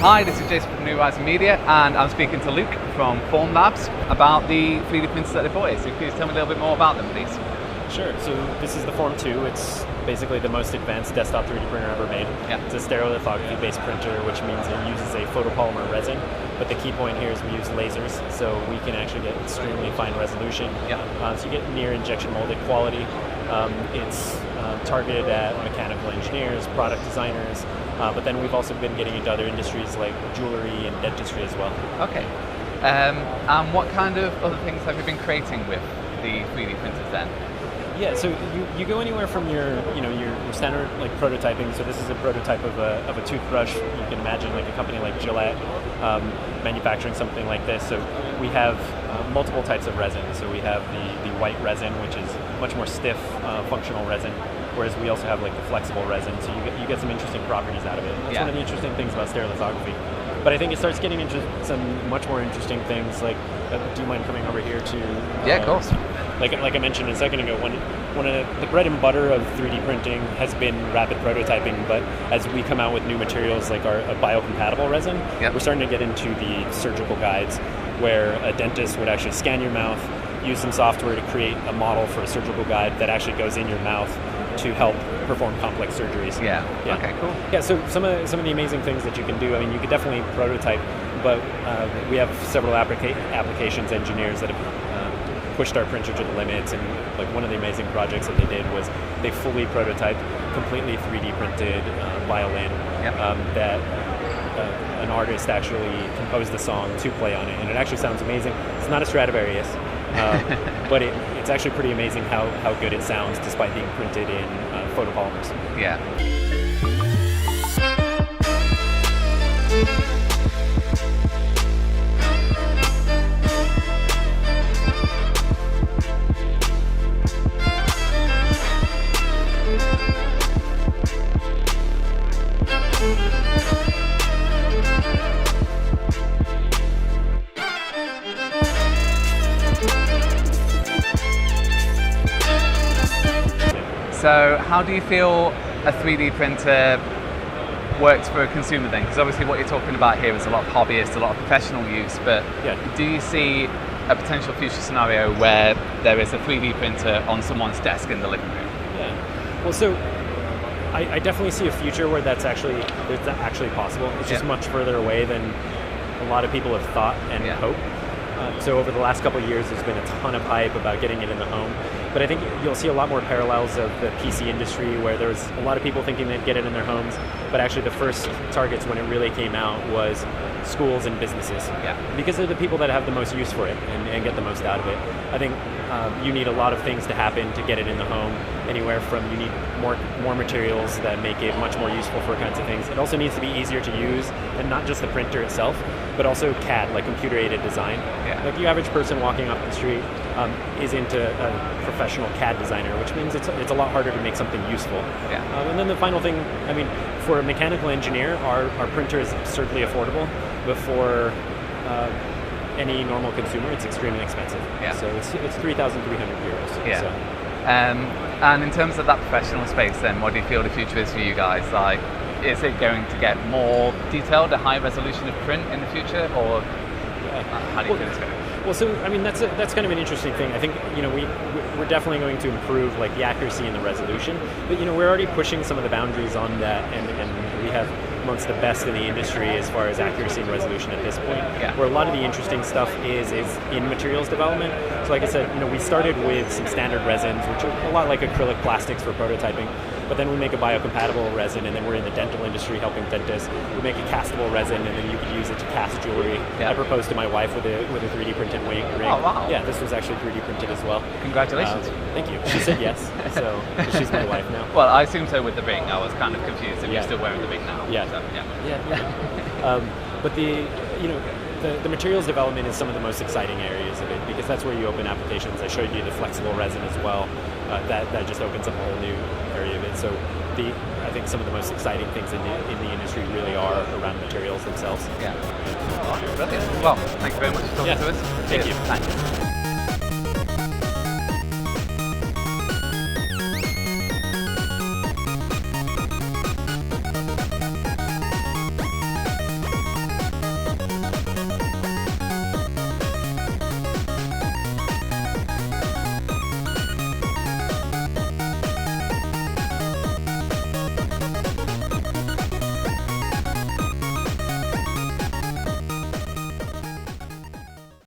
Hi, this is Jason from New Horizon Media, and I'm speaking to Luke from Formlabs about the 3D printers that they bought here. So please tell me a little bit more about them, please. Sure. So this is the Form 2. It's basically the most advanced desktop 3D printer ever made. Yeah. It's a stereolithography-based printer, which means it uses a photopolymer resin. But the key point here is we use lasers, so we can actually get extremely fine resolution. Yeah. So you get near injection molded quality. It's targeted at mechanical engineers, product designers, but then we've also been getting into other industries like jewelry and dentistry as well. Okay. And what kind of other things have you been creating with the 3D printers then? Yeah, so you go anywhere from your standard like prototyping. So this is a prototype of a toothbrush. You can imagine like a company like Gillette manufacturing something like this. So we have multiple types of resin. So we have the white resin, which is much more stiff, functional resin. Whereas we also have like the flexible resin. So you get some interesting properties out of it. That's one of the interesting things about stereolithography. But I think it starts getting into some much more interesting things. Like, do you mind coming over here to? Yeah, of course. Like I mentioned a second ago, one of the bread and butter of 3D printing has been rapid prototyping, but as we come out with new materials like our biocompatible resin, we're starting to get into the surgical guides, where a dentist would actually scan your mouth, use some software to create a model for a surgical guide that actually goes in your mouth to help perform complex surgeries. Yeah. Okay, cool. Yeah, so some of the amazing things that you can do, I mean, you could definitely prototype, but we have several applications engineers that have pushed our printer to the limits, and like one of the amazing projects that they did was they fully prototyped completely 3D printed violin that an artist actually composed the song to play on it, and it actually sounds amazing. It's not a Stradivarius, but it's actually pretty amazing how good it sounds despite being printed in photopolymers. Yeah. So how do you feel a 3D printer works for a consumer then? Because obviously what you're talking about here is a lot of hobbyists, a lot of professional use, but do you see a potential future scenario where there is a 3D printer on someone's desk in the living room? Yeah. Well, so I definitely see a future where that's actually possible. It's just much further away than a lot of people have thought and hoped. So over the last couple of years, there's been a ton of hype about getting it in the home. But I think you'll see a lot more parallels of the PC industry, where there was a lot of people thinking they'd get it in their homes, but actually the first targets when it really came out was schools and businesses. Because they're the people that have the most use for it and get the most out of it. I think you need a lot of things to happen to get it in the home, anywhere from you need more materials that make it much more useful for kinds of things. It also needs to be easier to use, and not just the printer itself, but also CAD, like computer-aided design. Like the average person walking off the street is into a professional CAD designer, which means it's a lot harder to make something useful. And then the final thing, I mean, for a mechanical engineer, our printer is absurdly affordable, but for any normal consumer, it's extremely expensive. So it's 3,300 euros. So. And in terms of that professional space then, what do you feel the future is for you guys? Like, is it going to get more detailed, a high resolution of print in the future, or how do you feel it's going? Well, so I mean that's kind of an interesting thing. I think we're definitely going to improve like the accuracy and the resolution, but we're already pushing some of the boundaries on that, and we have amongst the best in the industry as far as accuracy and resolution at this point. Where a lot of the interesting stuff is in materials development. So like I said, we started with some standard resins, which are a lot like acrylic plastics for prototyping. But then we make a biocompatible resin, and then we're in the dental industry helping dentists. We make a castable resin, and then you could use it to cast jewelry. I proposed to my wife with a 3D printed ring. Oh, wow. Yeah, this was actually 3D printed as well. Congratulations. Thank you. She said yes, so she's my wife now. Well, I assume so with the ring. I was kind of confused if you're still wearing the ring now. But the materials development is some of the most exciting areas of it, because that's where you open applications. I showed you the flexible resin as well. That just opens up a whole new area of it. So I think some of the most exciting things in the industry really are around materials themselves. Brilliant. Well, thank you very much for talking to us. Thank you. Thank you.